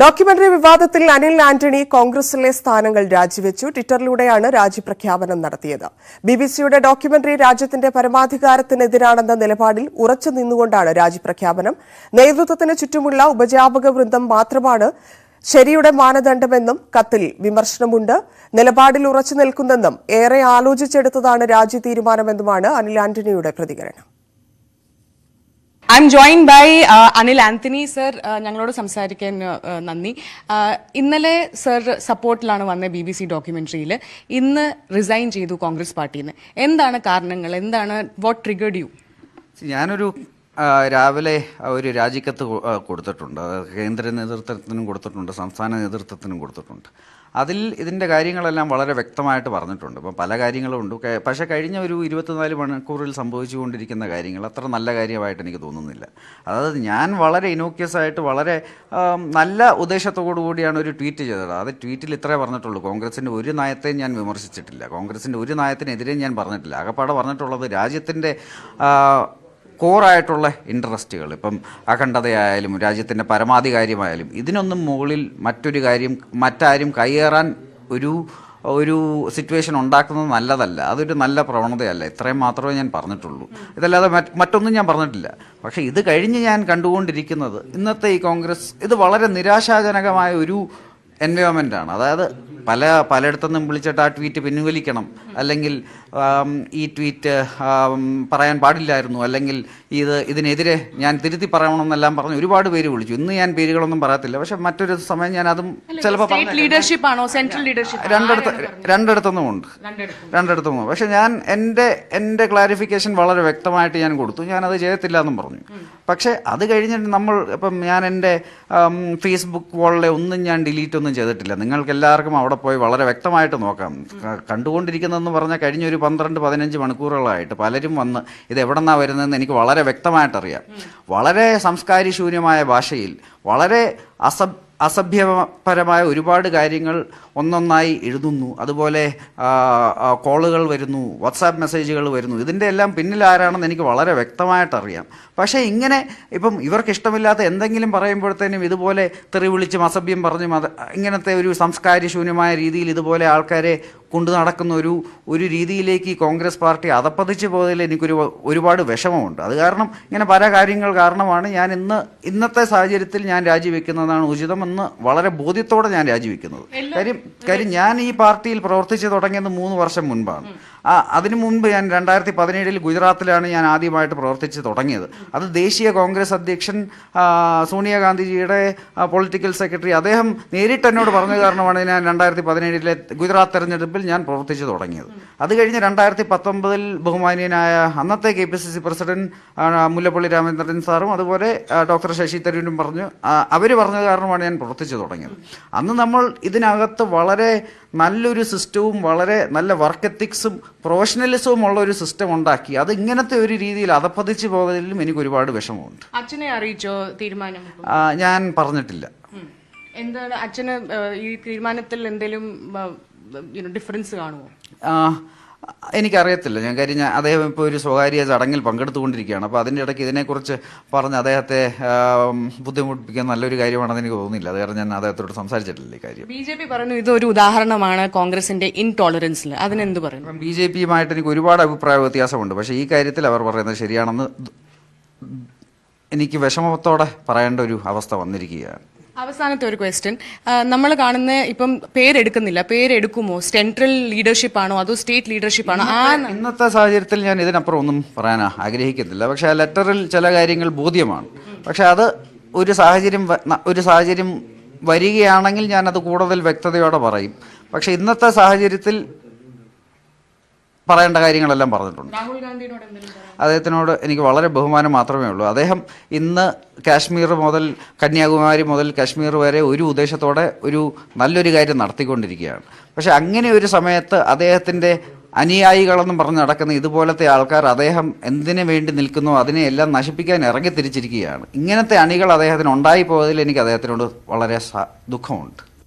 Documentary വിവാദത്തിൽ അനിൽ ആന്റണി കോൺഗ്രസിലെ സ്ഥാനങ്ങൾ രാജിവെച്ചു. ട്വിറ്ററിലൂടെയാണ് രാജിപ്രഖ്യാപനം നടത്തിയത്. ബിബിസിയുടെ ഡോക്യുമെന്ററി രാജ്യത്തിന്റെ പരമാധികാരത്തിനെതിരാണെന്ന നിലപാടിൽ ഉറച്ചു നിന്നുകൊണ്ടാണ് രാജിപ്രഖ്യാപനം. നേതൃത്വത്തിന് ചുറ്റുമുള്ള ഉപജാപക വൃന്ദം മാത്രമാണ് ശരിയുടെ മാനദണ്ഡമെന്നും കത്തിൽ വിമർശനമുണ്ട്. നിലപാടിൽ ഉറച്ചു നിൽക്കുന്നെന്നും ഏറെ ആലോചിച്ചെടുത്തതാണ് രാജി തീരുമാനമെന്നുമാണ് അനിൽ ആന്റണിയുടെ പ്രതികരണം. I'm joined by Anil Anthony, sir. ഞങ്ങളോട് സംസാരിക്കാൻ നന്ദി. ഇന്നലെ സർ സപ്പോർട്ടിലാണ് വന്ന BBC ഡോക്യുമെന്ററിയിൽ. ഇന്ന് റിസൈൻ ചെയ്തു കോൺഗ്രസ് പാർട്ടിയിൽ നിന്ന്. എന്താണ് കാരണങ്ങൾ? എന്താണ് വാട്ട് ട്രിഗർഡ് യു? ഞാനൊരു രാവിലെ ഒരു രാജിക്കത്ത് കൊടുത്തിട്ടുണ്ട്. കേന്ദ്ര നേതൃത്വത്തിനും കൊടുത്തിട്ടുണ്ട്, സംസ്ഥാന നേതൃത്വത്തിനും കൊടുത്തിട്ടുണ്ട്. അതിൽ ഇതിൻ്റെ കാര്യങ്ങളെല്ലാം വളരെ വ്യക്തമായിട്ട് പറഞ്ഞിട്ടുണ്ട്. ഇപ്പം പല കാര്യങ്ങളും ഉണ്ട്. പക്ഷേ കഴിഞ്ഞ ഒരു 24 മണിക്കൂറിൽ സംഭവിച്ചുകൊണ്ടിരിക്കുന്ന കാര്യങ്ങൾ അത്ര നല്ല കാര്യമായിട്ട് എനിക്ക് തോന്നുന്നില്ല. അതായത് ഞാൻ വളരെ ഇനോക്യസ് ആയിട്ട് വളരെ നല്ല ഉദ്ദേശത്തോടു കൂടിയാണ് ഒരു ട്വീറ്റ് ചെയ്തത്. അത് ട്വീറ്റിൽ ഇത്രേ പറഞ്ഞിട്ടുള്ളൂ. കോൺഗ്രസിൻ്റെ ഒരു നയത്തെയും ഞാൻ വിമർശിച്ചിട്ടില്ല. കോൺഗ്രസിൻ്റെ ഒരു നയത്തിനെതിരെയും ഞാൻ പറഞ്ഞിട്ടില്ല. ആകപ്പാടെ പറഞ്ഞിട്ടുള്ളത് രാജ്യത്തിൻ്റെ കോറായിട്ടുള്ള ഇൻട്രസ്റ്റുകൾ, ഇപ്പം അഖണ്ഡതയായാലും രാജ്യത്തിൻ്റെ പരമാധികാരമായാലും ഇതിനൊന്നും മുകളിൽ മറ്റാരും കയ്യേറാൻ ഒരു സിറ്റുവേഷൻ ഉണ്ടാക്കുന്നത് നല്ലതല്ല. അതൊരു നല്ല പ്രവണതയല്ല. ഇത്രയും മാത്രമേ ഞാൻ പറഞ്ഞിട്ടുള്ളൂ. ഇതല്ലാതെ മറ്റൊന്നും ഞാൻ പറഞ്ഞിട്ടില്ല. പക്ഷേ ഇത് കഴിഞ്ഞ് ഞാൻ കണ്ടുകൊണ്ടിരിക്കുന്നത് ഇന്നത്തെ ഈ കോൺഗ്രസ് ഇത് വളരെ നിരാശാജനകമായ ഒരു എൻവയോൺമെൻറ്റാണ്. അതായത് പലയിടത്തുനിന്നും വിളിച്ചിട്ട് ആ ട്വീറ്റ് പിൻവലിക്കണം, അല്ലെങ്കിൽ ഈ ട്വീറ്റ് പറയാൻ പാടില്ലായിരുന്നു, അല്ലെങ്കിൽ ഇതിനെതിരെ ഞാൻ തിരുത്തി പറയണമെന്നെല്ലാം പറഞ്ഞ് ഒരുപാട് പേര് വിളിച്ചു. ഇന്ന് ഞാൻ പേരുകളൊന്നും പറയത്തില്ല. പക്ഷെ മറ്റൊരു സമയം ഞാൻ അതും ചിലപ്പോൾ രണ്ടിടത്തുനിന്നും ഉണ്ട്. പക്ഷെ ഞാൻ എൻ്റെ ക്ലാരിഫിക്കേഷൻ വളരെ വ്യക്തമായിട്ട് ഞാൻ കൊടുത്തു. ഞാനത് ചെയ്യത്തില്ല എന്നും പറഞ്ഞു. പക്ഷേ അത് കഴിഞ്ഞിട്ട് ഇപ്പം ഞാൻ എൻ്റെ ഫേസ്ബുക്ക് വാളിലെ ഒന്നും ഞാൻ ഡിലീറ്റ് ഒന്നും ചെയ്തിട്ടില്ല. നിങ്ങൾക്ക് എല്ലാവർക്കും അവിടെ പോയി വളരെ വ്യക്തമായിട്ട് നോക്കാം. കണ്ടുകൊണ്ടിരിക്കുന്നതെന്ന് പറഞ്ഞാൽ കഴിഞ്ഞ ഒരു 12-15 മണിക്കൂറുകളായിട്ട് പലരും വന്ന് ഇത് എവിടെ നിന്നാണ് വരുന്നതെന്ന് എനിക്ക് വളരെ വ്യക്തമായിട്ടറിയാം. വളരെ സംസ്കാരശൂന്യമായ ഭാഷയിൽ വളരെ അസഭ്യപരമായ ഒരുപാട് കാര്യങ്ങൾ ഒന്നൊന്നായി എഴുതുന്നു. അതുപോലെ കോളുകൾ വരുന്നു, വാട്സാപ്പ് മെസ്സേജുകൾ വരുന്നു. ഇതിൻ്റെ എല്ലാം പിന്നിൽ ആരാണെന്ന് എനിക്ക് വളരെ വ്യക്തമായിട്ടറിയാം. പക്ഷേ ഇങ്ങനെ ഇപ്പം ഇവർക്ക് ഇഷ്ടമില്ലാത്ത എന്തെങ്കിലും പറയുമ്പോഴത്തേനും ഇതുപോലെ തെറി വിളിച്ചും അസഭ്യം പറഞ്ഞും ഇങ്ങനത്തെ ഒരു സംസ്കാരശൂന്യമായ രീതിയിൽ ഇതുപോലെ ആൾക്കാരെ കൊണ്ടു നടക്കുന്ന ഒരു രീതിയിലേക്ക് ഈ കോൺഗ്രസ് പാർട്ടി അധപ്പതിച്ചു പോയതിൽ എനിക്കൊരു ഒരുപാട് വിഷമമുണ്ട്. അത് കാരണം ഇങ്ങനെ പല കാര്യങ്ങൾ കാരണമാണ് ഞാൻ ഇന്നത്തെ സാഹചര്യത്തിൽ ഞാൻ രാജിവെക്കുന്നതാണ് ഉചിതമെന്ന് വളരെ ബോധ്യത്തോടെ ഞാൻ രാജിവെക്കുന്നത്. കാര്യം ഞാൻ ഈ പാർട്ടിയിൽ പ്രവർത്തിച്ചു തുടങ്ങിയത് 3 വർഷം മുൻപാണ്. അതിനു മുൻപ് ഞാൻ 2017 ഗുജറാത്തിലാണ് ഞാൻ ആദ്യമായിട്ട് പ്രവർത്തിച്ച് തുടങ്ങിയത്. അത് ദേശീയ കോൺഗ്രസ് അധ്യക്ഷൻ സോണിയാഗാന്ധിജിയുടെ പൊളിറ്റിക്കൽ സെക്രട്ടറി അദ്ദേഹം നേരിട്ട് എന്നോട് പറഞ്ഞ കാരണമാണ് ഞാൻ 2017 ഗുജറാത്ത് തെരഞ്ഞെടുപ്പിൽ ഞാൻ പ്രവർത്തിച്ച് തുടങ്ങിയത്. അത് കഴിഞ്ഞ് 2019 ബഹുമാനീയനായ അന്നത്തെ KPCC പ്രസിഡന്റ് മുല്ലപ്പള്ളി രാമചന്ദ്രൻ സാറും അതുപോലെ ഡോക്ടർ ശശി തരൂരും അവർ പറഞ്ഞ കാരണമാണ് ഞാൻ പ്രവർത്തിച്ച് തുടങ്ങിയത്. അന്ന് നമ്മൾ ഇതിനകത്ത് വളരെ നല്ലൊരു സിസ്റ്റവും വളരെ നല്ല വർക്ക് എത്തിക്സും പ്രൊഫഷണലിസവും ഉള്ള ഒരു സിസ്റ്റം ഉണ്ടാക്കി. അത് ഇങ്ങനത്തെ ഒരു രീതിയിൽ അധപ്പതിച്ചു പോയതിലും എനിക്ക് ഒരുപാട് വിഷമമുണ്ട്. അച്ഛനെ അറിയിച്ചോ തീരുമാനം? ഞാൻ പറഞ്ഞിട്ടില്ല. എന്താണ് അച്ഛന് ഈ തീരുമാനത്തിൽ എന്തെങ്കിലും ഡിഫറൻസ് കാണുമോ? എനിക്കറിയത്തില്ല. കാര്യം അദ്ദേഹം ഇപ്പോൾ ഒരു സ്വകാര്യ ചടങ്ങിൽ പങ്കെടുത്തുകൊണ്ടിരിക്കുകയാണ്. അപ്പോൾ അതിൻ്റെ ഇടയ്ക്ക് ഇതിനെക്കുറിച്ച് പറഞ്ഞ് അദ്ദേഹത്തെ ബുദ്ധിമുട്ടിപ്പിക്കാൻ നല്ലൊരു കാര്യമാണെന്ന് എനിക്ക് തോന്നുന്നില്ല. അത് കാരണം ഞാൻ അദ്ദേഹത്തോട് സംസാരിച്ചിട്ടില്ല ഈ കാര്യം. BJP പറഞ്ഞു ഇതൊരു ഉദാഹരണമാണ് കോൺഗ്രസിന്റെ ഇൻടോളറൻസിൽ. അതിനെന്ത് പറയുന്നു? BJPയുമായിട്ട് എനിക്ക് ഒരുപാട് അഭിപ്രായ വ്യത്യാസമുണ്ട്. പക്ഷേ ഈ കാര്യത്തിൽ അവർ പറയുന്നത് ശരിയാണെന്ന് എനിക്ക് വിഷമത്തോടെ പറയേണ്ട ഒരു അവസ്ഥ വന്നിരിക്കുകയാണ്. അവസാനത്തെ ഒരു ക്വസ്റ്റ്യൻ, നമ്മൾ കാണുന്ന ഇപ്പം പേരെടുക്കുമോ? സെൻട്രൽ ലീഡർഷിപ്പ് ആണോ അതോ സ്റ്റേറ്റ് ലീഡർഷിപ്പ് ആണോ? ഇന്നത്തെ സാഹചര്യത്തിൽ ഞാൻ ഇതിനപ്പുറം ഒന്നും പറയാൻ ആഗ്രഹിക്കുന്നില്ല. പക്ഷെ ആ ലെറ്ററിൽ ചില കാര്യങ്ങൾ ബോധ്യമാണ്. പക്ഷെ അത് ഒരു സാഹചര്യം വരികയാണെങ്കിൽ ഞാനത് കൂടുതൽ വ്യക്തതയോടെ പറയും. പക്ഷെ ഇന്നത്തെ സാഹചര്യത്തിൽ പറയേണ്ട കാര്യങ്ങളെല്ലാം പറഞ്ഞിട്ടുണ്ട്. അദ്ദേഹത്തിനോട് എനിക്ക് വളരെ ബഹുമാനം മാത്രമേ ഉള്ളൂ. അദ്ദേഹം ഇന്ന് കാശ്മീർ മുതൽ കന്യാകുമാരി മുതൽ കാശ്മീർ വരെ ഒരു ഉദ്ദേശത്തോടെ ഒരു നല്ലൊരു കാര്യം നടത്തിക്കൊണ്ടിരിക്കുകയാണ്. പക്ഷെ അങ്ങനെ ഒരു സമയത്ത് അദ്ദേഹത്തിൻ്റെ അനുയായികളെന്നും പറഞ്ഞ് നടക്കുന്ന ഇതുപോലത്തെ ആൾക്കാർ അദ്ദേഹം എന്തിനു വേണ്ടി നിൽക്കുന്നോ അതിനെയെല്ലാം നശിപ്പിക്കാൻ ഇറങ്ങിത്തിരിച്ചിരിക്കുകയാണ്. ഇങ്ങനത്തെ അണികൾ അദ്ദേഹത്തിന് ഉണ്ടായിപ്പോയതിൽ എനിക്ക് അദ്ദേഹത്തിനോട് വളരെ ദുഃഖമുണ്ട്.